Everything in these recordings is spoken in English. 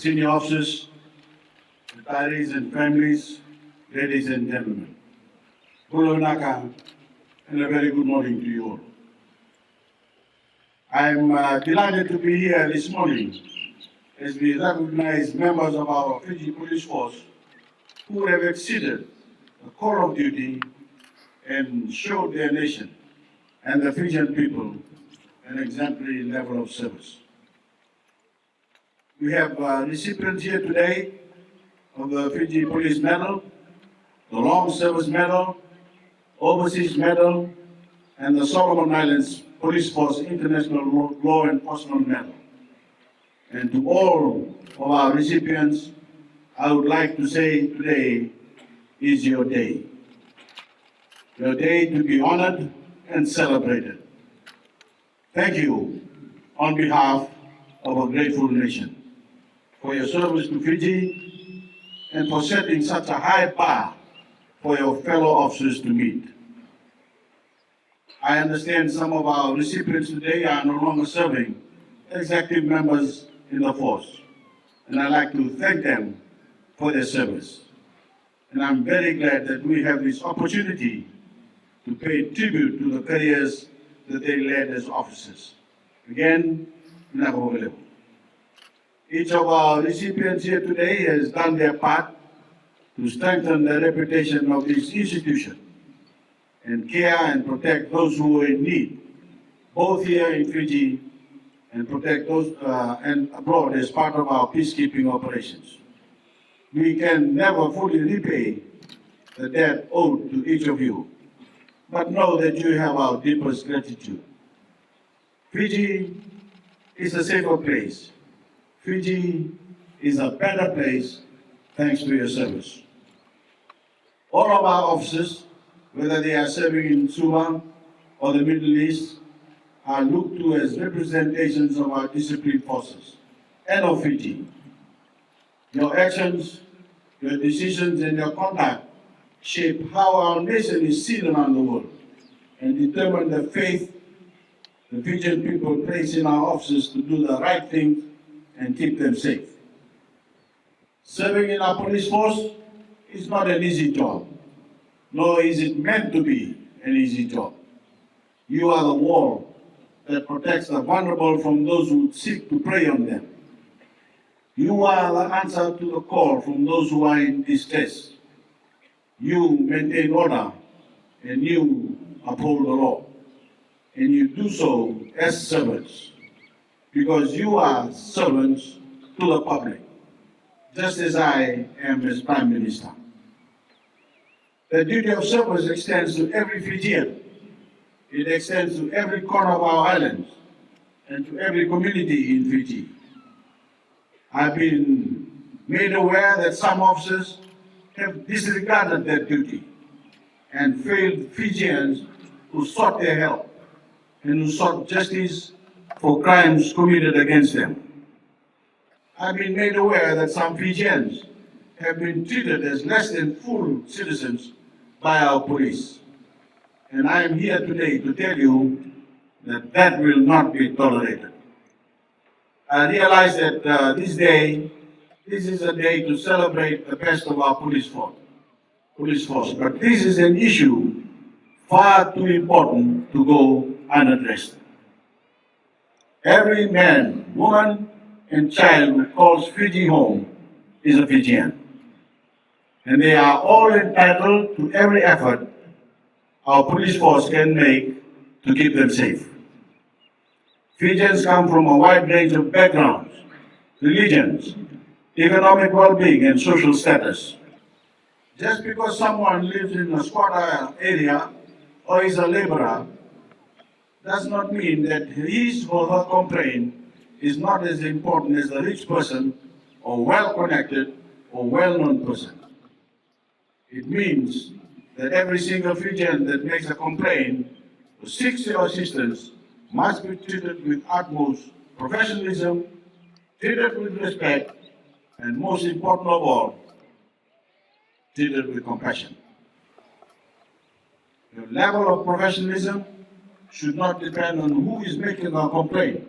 Senior officers, retirees and families, ladies and gentlemen. Hello, Naka, and a very good morning to you all. I am delighted to be here this morning as we recognize members of our Fiji Police Force who have exceeded the call of duty and showed their nation and the Fijian people an exemplary level of service. We have recipients here today of the Fiji Police Medal, the Long Service Medal, Overseas Medal, and the Solomon Islands Police Force International Law Enforcement Medal. And to all of our recipients, I would like to say today is your day. Your day to be honored and celebrated. Thank you on behalf of a grateful nation for your service to Fiji and for setting such a high bar for your fellow officers to meet. I understand some of our recipients today are no longer serving as active members in the force, and I'd like to thank them for their service. And I'm very glad that we have this opportunity to pay tribute to the careers that they led as officers. Again, Nasova. Each of our recipients here today has done their part to strengthen the reputation of this institution and care and protect those who are in need, both here in Fiji and protect those and abroad as part of our peacekeeping operations. We can never fully repay the debt owed to each of you, but know that you have our deepest gratitude. Fiji is a safer place. Fiji is a better place thanks to your service. All of our officers, whether they are serving in Suva or the Middle East, are looked to as representations of our disciplined forces and of Fiji. Your actions, your decisions, and your conduct shape how our nation is seen around the world and determine the faith the Fijian people place in our officers to do the right thing and keep them safe. Serving in our police force is not an easy job, nor is it meant to be an easy job. You are the wall that protects the vulnerable from those who seek to prey on them. You are the answer to the call from those who are in distress. You maintain order and you uphold the law. And you do so as servants, because you are servants to the public, just as I am as Prime Minister. The duty of service extends to every Fijian. It extends to every corner of our islands and to every community in Fiji. I've been made aware that some officers have disregarded that duty and failed Fijians who sought their help and who sought justice for crimes committed against them. I've been made aware that some Fijians have been treated as less than full citizens by our police. And I am here today to tell you that that will not be tolerated. I realize that this is a day to celebrate the best of our police force, but this is an issue far too important to go unaddressed. Every man, woman, and child who calls Fiji home is a Fijian. And they are all entitled to every effort our police force can make to keep them safe. Fijians come from a wide range of backgrounds, religions, economic well-being, and social status. Just because someone lives in a squatter area or is a laborer does not mean that his or her complaint is not as important as the rich person or well-connected or well-known person. It means that every single Fijian that makes a complaint or seeks your assistance must be treated with utmost professionalism, treated with respect, and most important of all, treated with compassion. Your level of professionalism should not depend on who is making a complaint.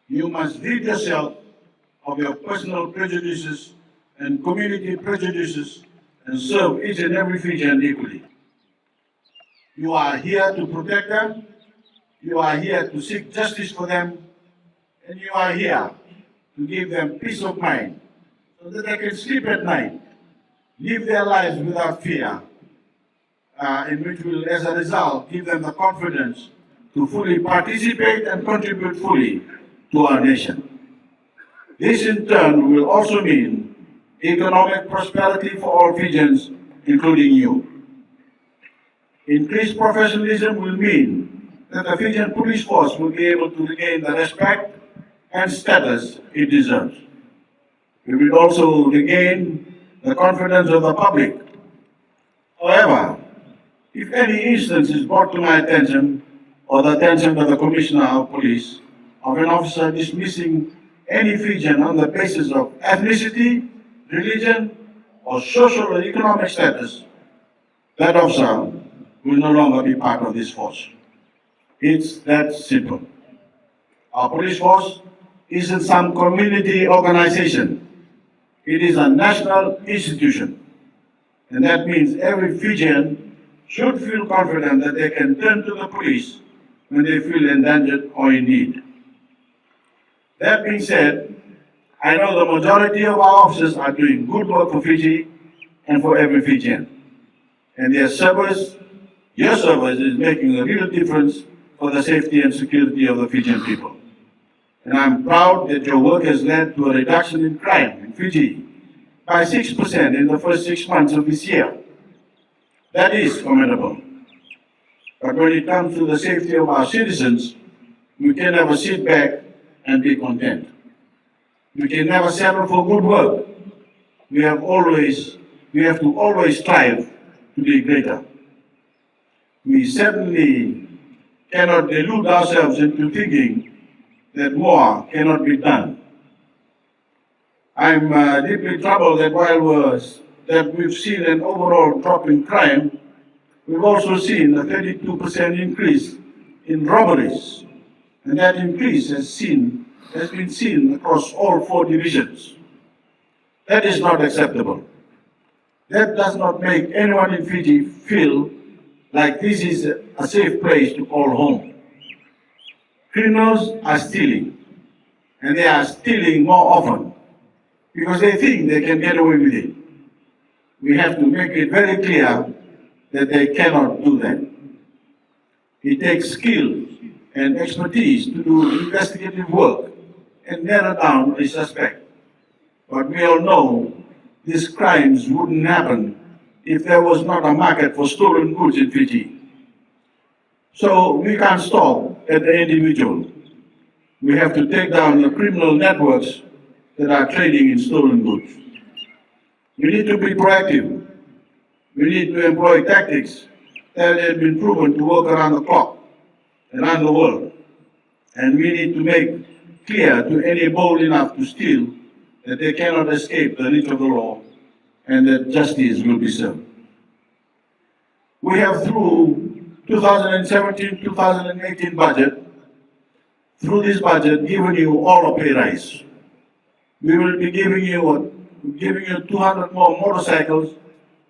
You must rid yourself of your personal prejudices and community prejudices and serve each and every Fijian equally. You are here to protect them, you are here to seek justice for them, and you are here to give them peace of mind so that they can sleep at night, live their lives without fear, and which will, as a result, give them the confidence to fully participate and contribute fully to our nation. This in turn will also mean economic prosperity for all Fijians, including you. Increased professionalism will mean that the Fijian police force will be able to regain the respect and status it deserves. It will also regain the confidence of the public. However, if any instance is brought to my attention or the attention of the Commissioner of Police of an officer dismissing any Fijian on the basis of ethnicity, religion, or social or economic status, that officer will no longer be part of this force. It's that simple. Our police force isn't some community organization. It is a national institution. And that means every Fijian should feel confident that they can turn to the police when they feel endangered or in need. That being said, I know the majority of our officers are doing good work for Fiji and for every Fijian. And their service, your service, is making a real difference for the safety and security of the Fijian people. And I'm proud that your work has led to a reduction in crime in Fiji by 6% in the first 6 months of this year. That is commendable. But when it comes to the safety of our citizens, we can never sit back and be content. We can never settle for good work. We have to always strive to be greater. We certainly cannot delude ourselves into thinking that more cannot be done. I'm deeply troubled that we've seen an overall drop in crime, we've also seen a 32% increase in robberies. And that increase has been seen across all 4 divisions. That is not acceptable. That does not make anyone in Fiji feel like this is a safe place to call home. Criminals are stealing, and they are stealing more often because they think they can get away with it. We have to make it very clear that they cannot do that. It takes skill and expertise to do investigative work and narrow down a suspect. But we all know these crimes wouldn't happen if there was not a market for stolen goods in Fiji. So we can't stop at the individual. We have to take down the criminal networks that are trading in stolen goods. We need to be proactive. We need to employ tactics that have been proven to work around the clock, around the world. And we need to make clear to any bold enough to steal that they cannot escape the reach of the law and that justice will be served. We have, through 2017-2018 budget, through this budget, given you all a pay rise. We will be giving you 200 more motorcycles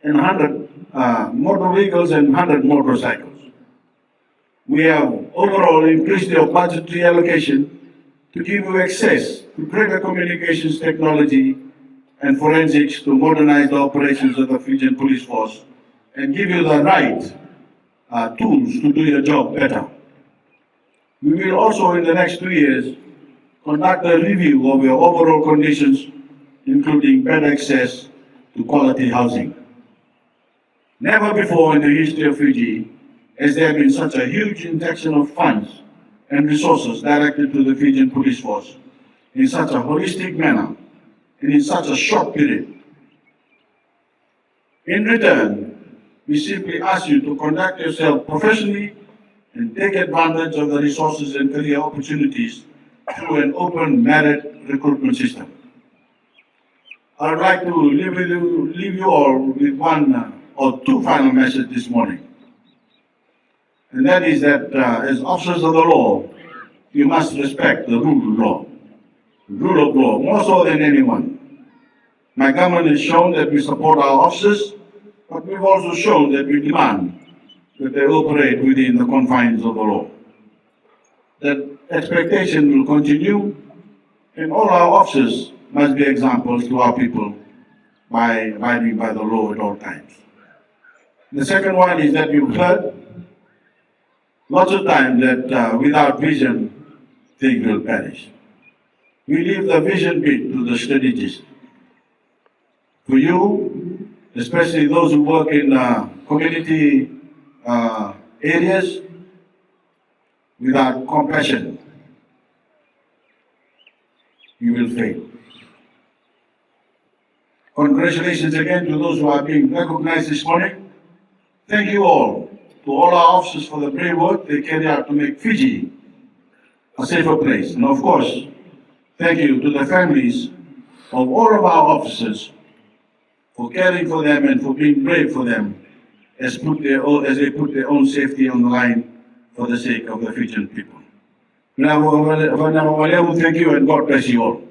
and 100 motor vehicles and 100 motorcycles. We have overall increased your budgetary allocation to give you access to greater communications technology and forensics to modernize the operations of the Fijian police force and give you the right tools to do your job better. We will also, in the next 2 years, conduct a review of your overall conditions, including better access to quality housing. Never before in the history of Fiji has there been such a huge injection of funds and resources directed to the Fijian police force in such a holistic manner and in such a short period. In return, we simply ask you to conduct yourself professionally and take advantage of the resources and career opportunities through an open merit recruitment system. I would like to leave you all with one or two final messages this morning. And that is that as officers of the law, you must respect the rule of law. The rule of law, more so than anyone. My government has shown that we support our officers, but we've also shown that we demand that they operate within the confines of the law. That expectation will continue, and all our officers must be examples to our people by abiding by the law at all times. The second one is that you've heard lots of times that without vision, things will perish. We leave the vision bit to the strategists. For you, especially those who work in community areas, without compassion, you will fail. Congratulations again to those who are being recognized this morning. Thank you all, to all our officers for the brave work they carry out to make Fiji a safer place. And of course, thank you to the families of all of our officers for caring for them and for being brave for them as they put their own safety on the line for the sake of the Fijian people. Thank you and God bless you all.